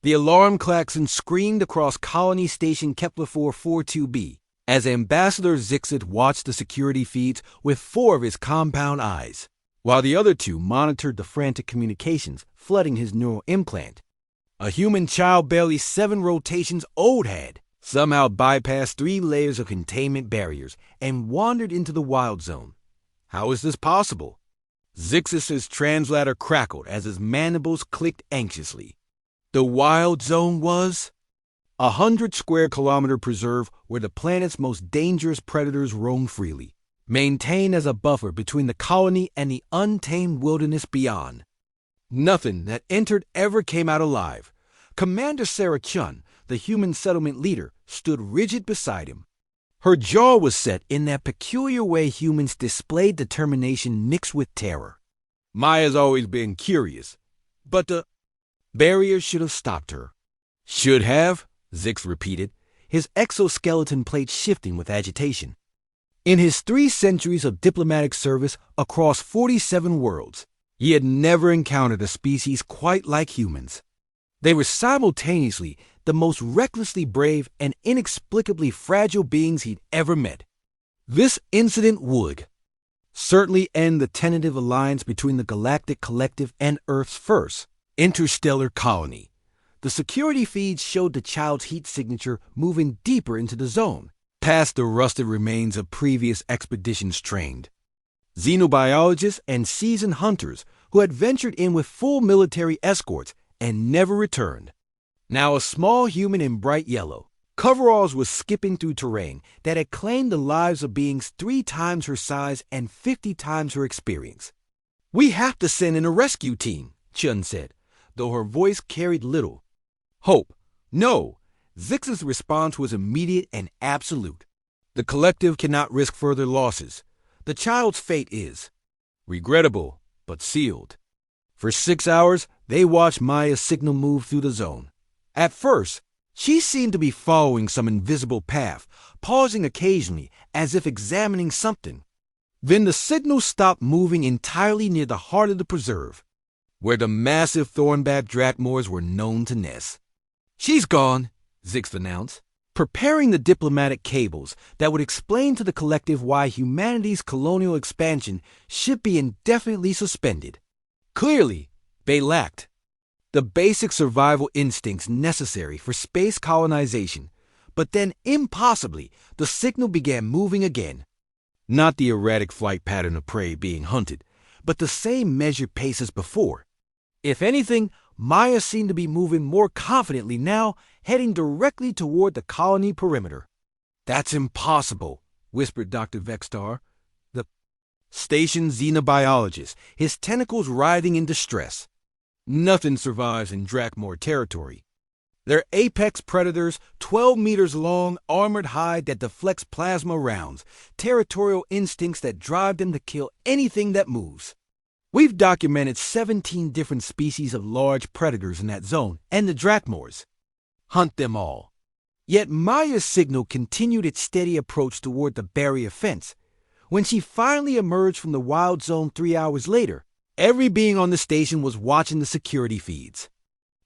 The alarm klaxon screamed across Colony Station Kepler 442b as Ambassador Zixit watched the security feeds with 4 of his compound eyes, while the other 2 monitored the frantic communications flooding his neural implant. A human child barely 7 rotations old had somehow bypassed 3 layers of containment barriers and wandered into the wild zone. How is this possible? Zixis's translator crackled as his mandibles clicked anxiously. The wild zone was 100 square kilometer preserve where the planet's most dangerous predators roam freely, maintained as a buffer between the colony and the untamed wilderness beyond. Nothing that entered ever came out alive. Commander Sarah Chun, the human settlement leader, stood rigid beside him. Her jaw was set in that peculiar way humans display determination mixed with terror. Maya's always been curious, but the barrier should have stopped her. Should have, Zix repeated, his exoskeleton plate shifting with agitation. In his 3 centuries of diplomatic service across 47 worlds, he had never encountered a species quite like humans. They were simultaneously the most recklessly brave and inexplicably fragile beings he'd ever met. This incident would certainly end the tentative alliance between the Galactic Collective and Earth's first interstellar colony. The security feeds showed the child's heat signature moving deeper into the zone, past the rusted remains of previous expeditions trained xenobiologists and seasoned hunters who had ventured in with full military escorts and never returned. Now a small human in bright yellow coveralls was skipping through terrain that had claimed the lives of beings 3 times her size and 50 times her experience. "We have to send in a rescue team," Chun said, though her voice carried little hope. "No." Zix's response was immediate and absolute. "The collective cannot risk further losses. The child's fate is regrettable, but sealed." For 6 hours, they watched Maya's signal move through the zone. At first, she seemed to be following some invisible path, pausing occasionally as if examining something. Then the signal stopped moving entirely near the heart of the preserve, where the massive thornback drachmors were known to nest. "She's gone," Zix announced, preparing the diplomatic cables that would explain to the collective why humanity's colonial expansion should be indefinitely suspended. Clearly, they lacked the basic survival instincts necessary for space colonization, but then impossibly, the signal began moving again. Not the erratic flight pattern of prey being hunted, but the same measured pace as before. If anything, Maya seemed to be moving more confidently now, heading directly toward the colony perimeter. "That's impossible," whispered Dr. Vextar, the station xenobiologist, his tentacles writhing in distress. "Nothing survives in Drachmor territory. They're apex predators, 12 meters long, armored hide that deflects plasma rounds, territorial instincts that drive them to kill anything that moves. We've documented 17 different species of large predators in that zone, and the Drachmors. Hunt them all." Yet Maya's signal continued its steady approach toward the barrier fence. When she finally emerged from the wild zone 3 hours later, every being on the station was watching the security feeds.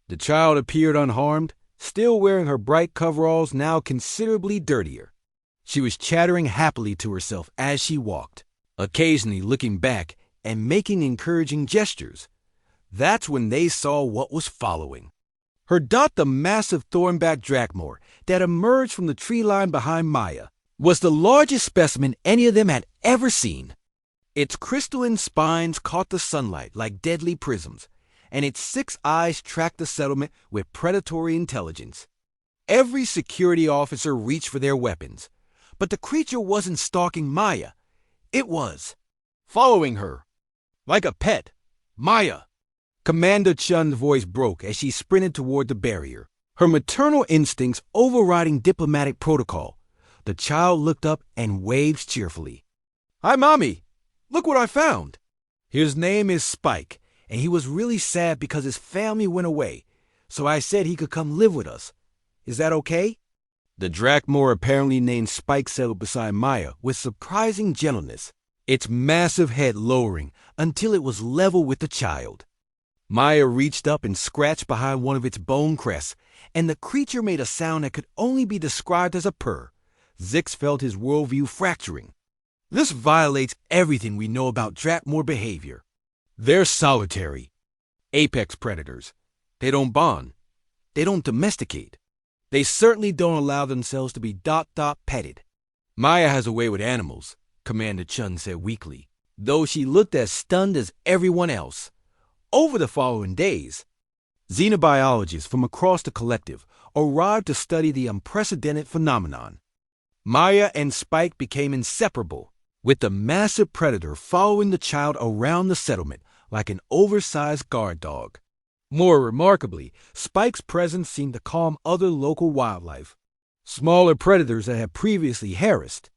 The child appeared unharmed, still wearing her bright coveralls, now considerably dirtier. She was chattering happily to herself as she walked, occasionally looking back and making encouraging gestures. That's when they saw what was following. Her dot, the massive thornback drachmor that emerged from the tree line behind Maya, was the largest specimen any of them had ever seen. Its crystalline spines caught the sunlight like deadly prisms, and its 6 eyes tracked the settlement with predatory intelligence. Every security officer reached for their weapons, but the creature wasn't stalking Maya. It was following her. Like a pet. "Maya!" Commander Chun's voice broke as she sprinted toward the barrier, her maternal instincts overriding diplomatic protocol. The child looked up and waved cheerfully. "Hi, Mommy! Look what I found!" "His name is Spike, and he was really sad because his family went away, so I said he could come live with us. Is that okay?" The Drachmor, apparently named Spike, settled beside Maya with surprising gentleness, its massive head lowering until it was level with the child. Maya reached up and scratched behind one of its bone crests, and the creature made a sound that could only be described as a purr. Zix felt his worldview fracturing. This violates everything we know about Dratmore behavior. They're solitary. Apex predators. They don't bond. They don't domesticate. They certainly don't allow themselves to be petted. Maya has a way with animals, Commander Chun said weakly, though she looked as stunned as everyone else. Over the following days, xenobiologists from across the collective arrived to study the unprecedented phenomenon. Maya and Spike became inseparable, with the massive predator following the child around the settlement like an oversized guard dog. More remarkably, Spike's presence seemed to calm other local wildlife, smaller predators that had previously harassed.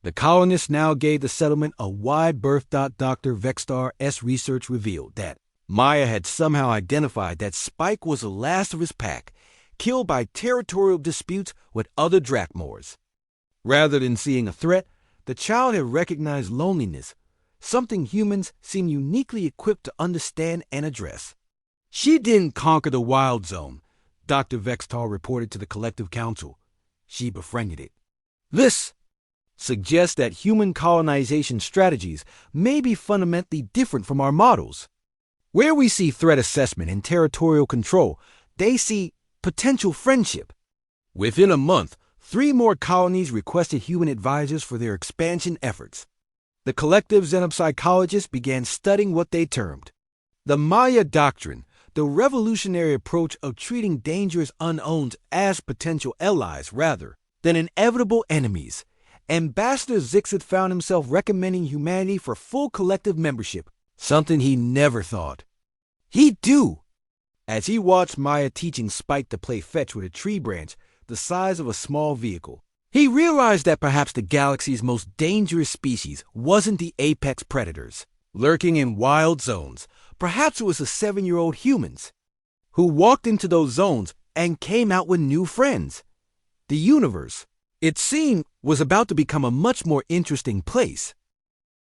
The colonists now gave the settlement a wide berth. Dr. Vextar's research revealed that Maya had somehow identified that Spike was the last of his pack, killed by territorial disputes with other Dratmores. Rather than seeing a threat, the child had recognized loneliness, something humans seem uniquely equipped to understand and address. She didn't conquer the wild zone, Dr. Vextar reported to the Collective Council. She befriended it. This suggests that human colonization strategies may be fundamentally different from our models. Where we see threat assessment and territorial control, they see potential friendship. Within a month, 3 more colonies requested human advisors for their expansion efforts. The collective xenopsychologists began studying what they termed the Maya Doctrine, the revolutionary approach of treating dangerous unknowns as potential allies rather than inevitable enemies. Ambassador Zixit found himself recommending humanity for full collective membership, something he never thought he'd do. As he watched Maya teaching Spike to play fetch with a tree branch the size of a small vehicle, he realized that perhaps the galaxy's most dangerous species wasn't the apex predators lurking in wild zones. Perhaps it was the 7-year-old humans who walked into those zones and came out with new friends. The universe, it seemed, was about to become a much more interesting place.